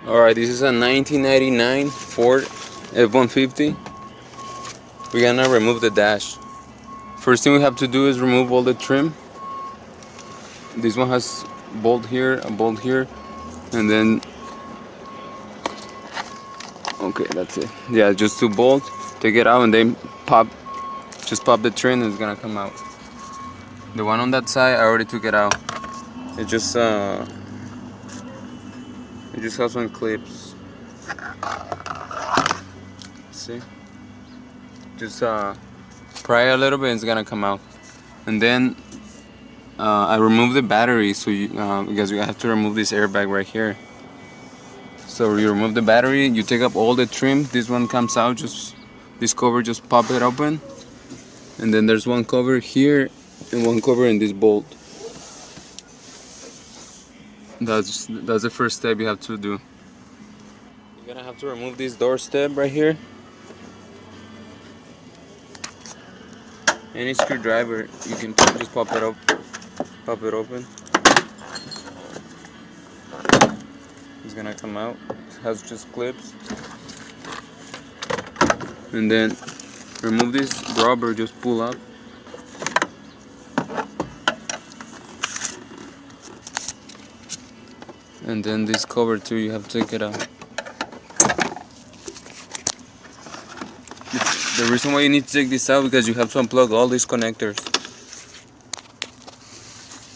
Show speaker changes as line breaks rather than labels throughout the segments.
Alright, this is a 1999 Ford F150. We're gonna remove the dash. First thing we have to do is remove all the trim. This one has bolt here, a bolt here, and then okay, that's it. Yeah, just 2 bolts. Take it out and then just pop the trim and it's gonna come out. The one on that side, I already took it out. It just has some clips. See? Just pry a little bit and it's gonna come out. And then I removed the battery, so because we have to remove this airbag right here. So you remove the battery, you take up all the trim. This one comes out, just this cover, just pop it open. And then there's one cover here and one cover in this bolt. That's the first step you have to do. You're gonna have to remove this door step right here. Any screwdriver, you can just pop it open. It's gonna come out. It has just clips. And then remove this rubber, just pull up. And then this cover too, you have to take it out. The reason why you need to take this out because you have to unplug all these connectors.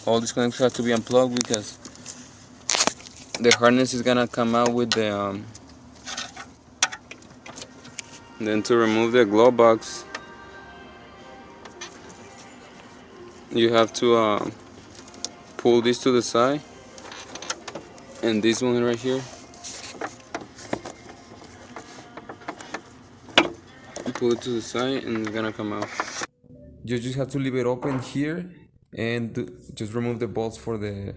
All these connectors have to be unplugged because the harness is gonna come out with the then to remove the glove box, you have to pull this to the side, and this one right here, pull it to the side and it's gonna come out. You just have to leave it open here and just remove the bolts for the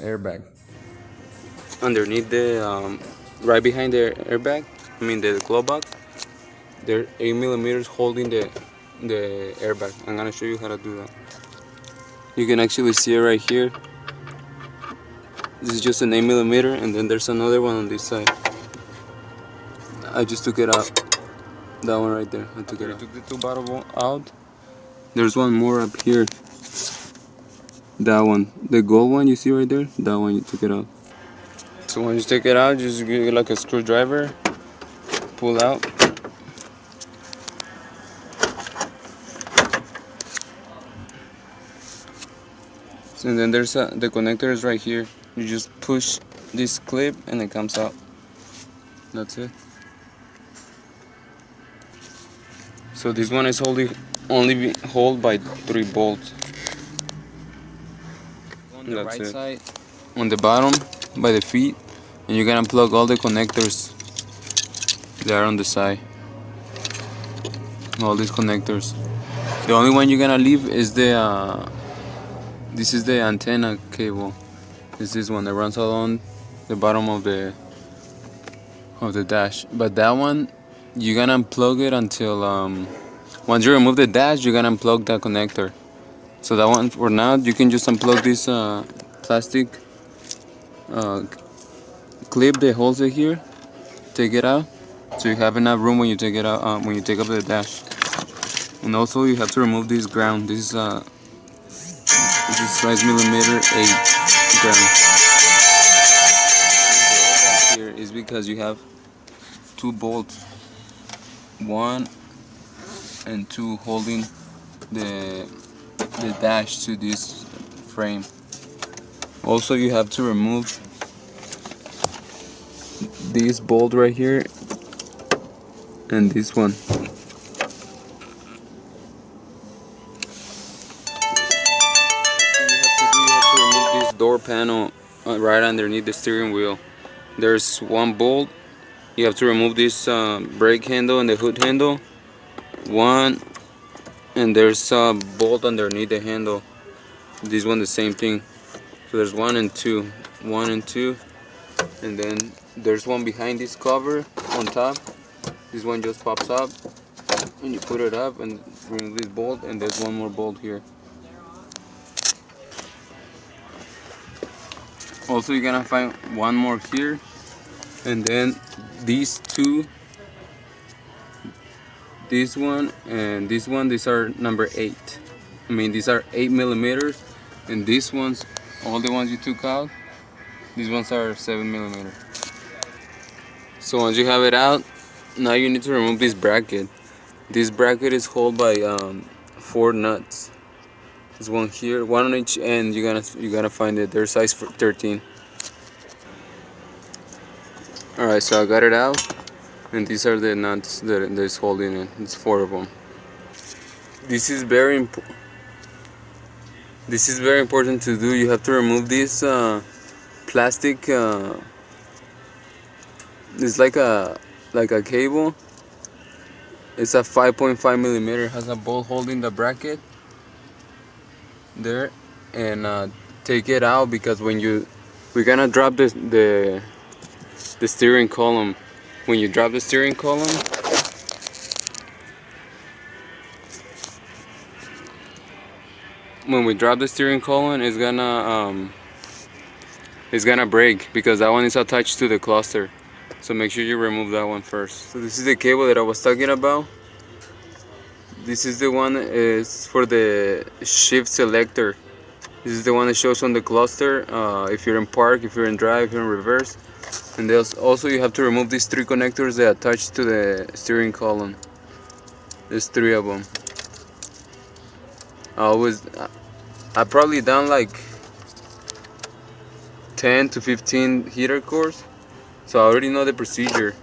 airbag. Underneath the right behind the airbag, I mean the glove box, there are 8 millimeters holding the airbag. I'm gonna show you how to do that. You can actually see it right here. This is just an 8 millimeter, and then there's another one on this side. I just took it out. That one right there. I took it out. Took the 2 bottom out. There's one more up here. That one, the gold one you see right there. That one you took it out. So when you take it out, just give it like a screwdriver. Pull out. And then there's the connector is right here. You just push this clip and it comes out. That's it. So this one is only held by 3 bolts. On the right side, on the bottom by the feet, and you're gonna plug all the connectors there on the side. All these connectors. The only one you're gonna leave is the this is the antenna cable. It's this one that runs along the bottom of the dash. But that one, you're gonna unplug it until once you remove the dash, you're gonna unplug that connector. So that one, for now, you can just unplug this plastic clip that holds it here. Take it out, so you have enough room when you take it out when you take up the dash. And also, you have to remove this ground. This is 5mm 8 ground. Here is because you have 2 bolts, 1 and 2, holding the dash to this frame. Also, you have to remove this bolt right here and this one. Door panel right underneath the steering wheel. There's 1 bolt. You have to remove this brake handle and the hood handle. 1, and there's a bolt underneath the handle. This one the same thing. So there's 1 and 2, 1 and 2, and then there's one behind this cover on top. This one just pops up and you put it up and remove this bolt, and there's 1 more bolt here. Also, you're gonna find 1 more here And then these two, this one and this one, these are number 8. I mean, these are 8 millimeters, and these ones, all the ones you took out, these ones are 7 millimeters. So once you have it out, now you need to remove this bracket. This bracket is held by 4 nuts. There's one here, one on each end. You gotta find it. They're size 13. All right, so I got it out, and these are the nuts that is holding it. It's 4 of them. This is very important. This is very important to do. You have to remove this plastic. It's like a cable. It's a 5.5 millimeter. It has a bolt holding the bracket there, and take it out because we're gonna drop the steering column. When you drop the steering column, it's gonna break because that one is attached to the cluster. So make sure you remove that one first. So this is the cable that I was talking about. This is the one is for the shift selector. This is the one that shows on the cluster if you're in park, if you're in drive, if you're in reverse. And there's also, you have to remove these 3 connectors that attach to the steering column. There's 3 of them. I probably done like 10 to 15 heater cores, so I already know the procedure.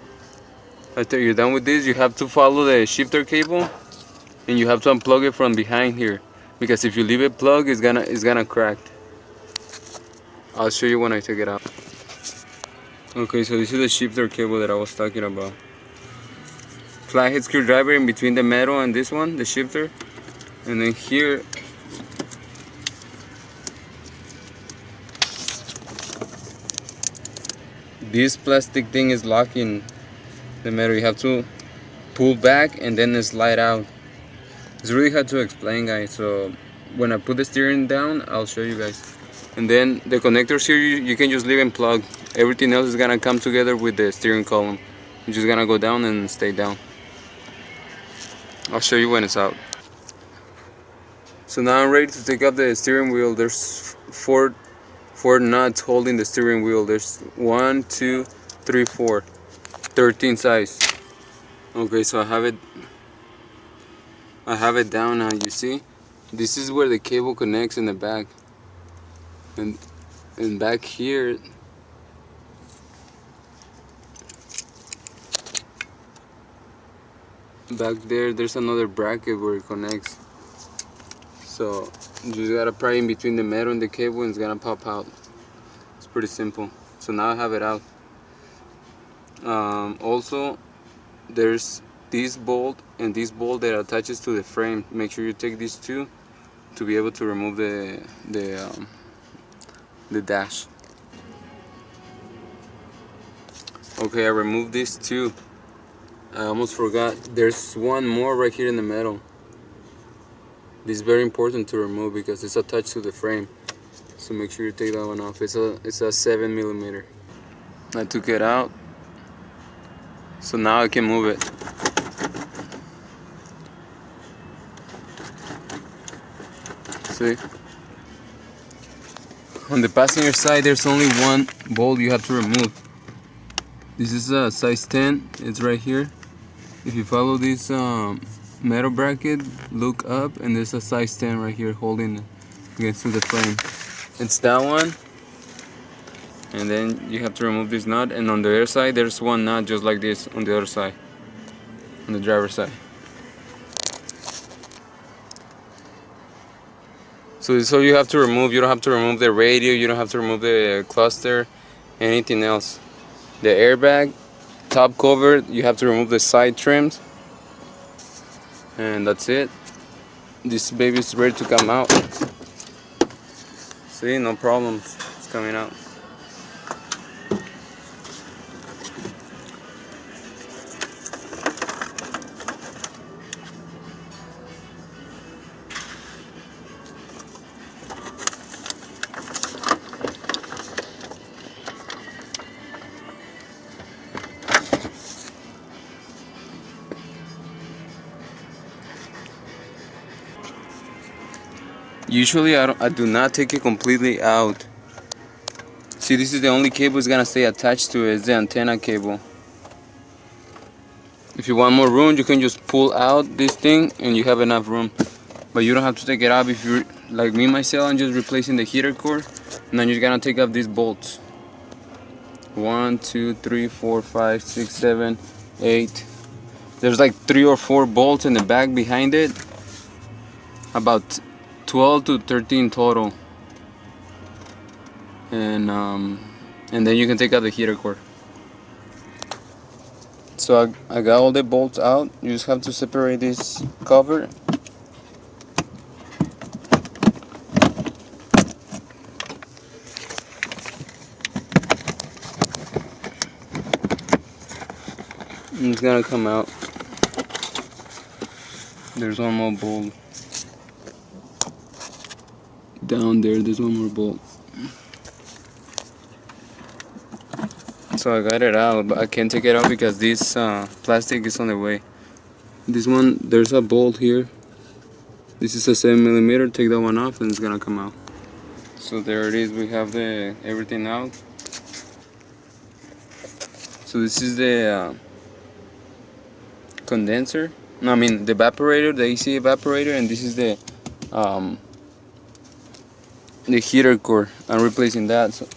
After you're done with this, you have to follow the shifter cable, and you have to unplug it from behind here, because if you leave it plugged, it's gonna crack. I'll show you when I take it out. Okay, so this is the shifter cable that I was talking about. Flathead screwdriver in between the metal and this one, the shifter, and then here this plastic thing is locking the metal. You have to pull back and then slide out. It's really hard to explain, guys, so when I put the steering down, I'll show you guys. And then the connectors here, you can just leave them plugged. Everything else is gonna come together with the steering column. You're just gonna go down and stay down. I'll show you when it's out. So now I'm ready to take off the steering wheel. There's four nuts holding the steering wheel. There's 1, 2, 3, 4, 13 size. Okay, so I have it down now. You see, this is where the cable connects in the back, and back here there's another bracket where it connects. So you just gotta pry in between the metal and the cable, and it's gonna pop out. It's pretty simple. So now I have it out. Also, there's this bolt and this bolt that attaches to the frame. Make sure you take these two to be able to remove the dash. Okay, I removed these two. I almost forgot. There's one more right here in the middle. This is very important to remove because it's attached to the frame. So make sure you take that one off. It's a 7 millimeter. I took it out. So now I can move it. See? On the passenger side, there's only one bolt you have to remove. This is a size 10. It's right here. If you follow this metal bracket, look up, and there's a size 10 right here holding against the frame. It's that one. And then you have to remove this nut, and on the other side there's one nut just like this on the other side, on the driver's side. So you have to remove. You don't have to remove the radio, you don't have to remove the cluster, anything else. The airbag, top cover, you have to remove the side trims, and that's it. This baby is ready to come out. See, no problems, it's coming out. Usually I do not take it completely out. See, this is the only cable is gonna stay attached to it. It's the antenna cable. If you want more room, you can just pull out this thing and you have enough room. But you don't have to take it out. If you're like me myself, I'm just replacing the heater core, and then you're gonna take off these bolts. 1, 2, 3, 4, 5, 6, 7, 8. There's like 3 or 4 bolts in the back behind it. About 12 to 13 total. And then you can take out the heater core. So I got all the bolts out. You just have to separate this cover. And it's gonna come out. There's one more bolt. Down there, there's one more bolt. So I got it out, but I can't take it out because this plastic is on the way. This one, there's a bolt here. This is a 7mm. Take that one off and it's gonna come out. So there it is. We have everything out. So this is the condenser. No, I mean the evaporator, the AC evaporator, and this is the heater core. I'm replacing that. So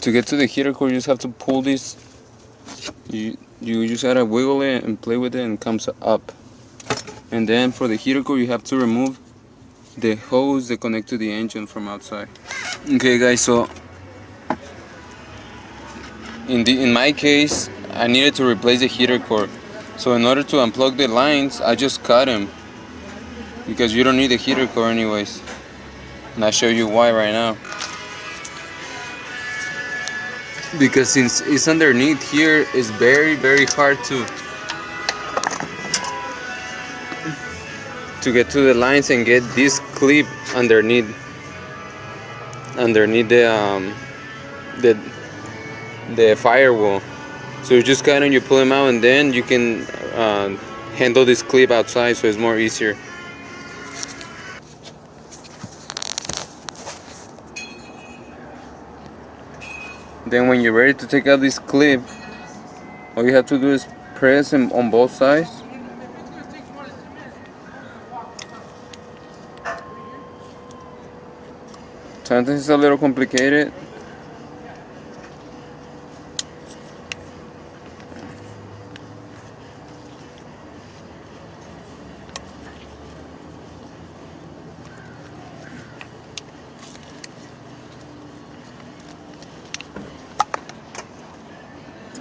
to get to the heater core, you just have to pull this. You just gotta wiggle it and play with it, and it comes up. And then for the heater core, you have to remove the hose that connect to the engine from outside. Okay, guys. So in my case, I needed to replace the heater core. So in order to unplug the lines, I just cut them because you don't need the heater core anyways. And I'll show you why right now. Because since it's underneath here, it's very, very hard to get to the lines and get this clip underneath the firewall. So you just cut and you pull them out, and then you can handle this clip outside, so it's more easier. Then when you're ready to take out this clip, all you have to do is press them on both sides. Sometimes it's a little complicated.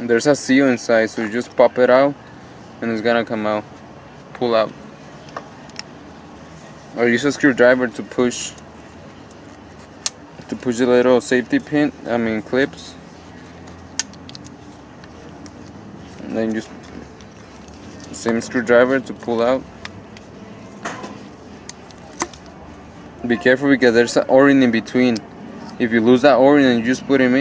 There's a seal inside, so you just pop it out and it's gonna come out, pull out. Or use a screwdriver to push the little safety pin, clips. And then just same screwdriver to pull out. Be careful because there's an O-ring in between. If you lose that O-ring and you just put him in,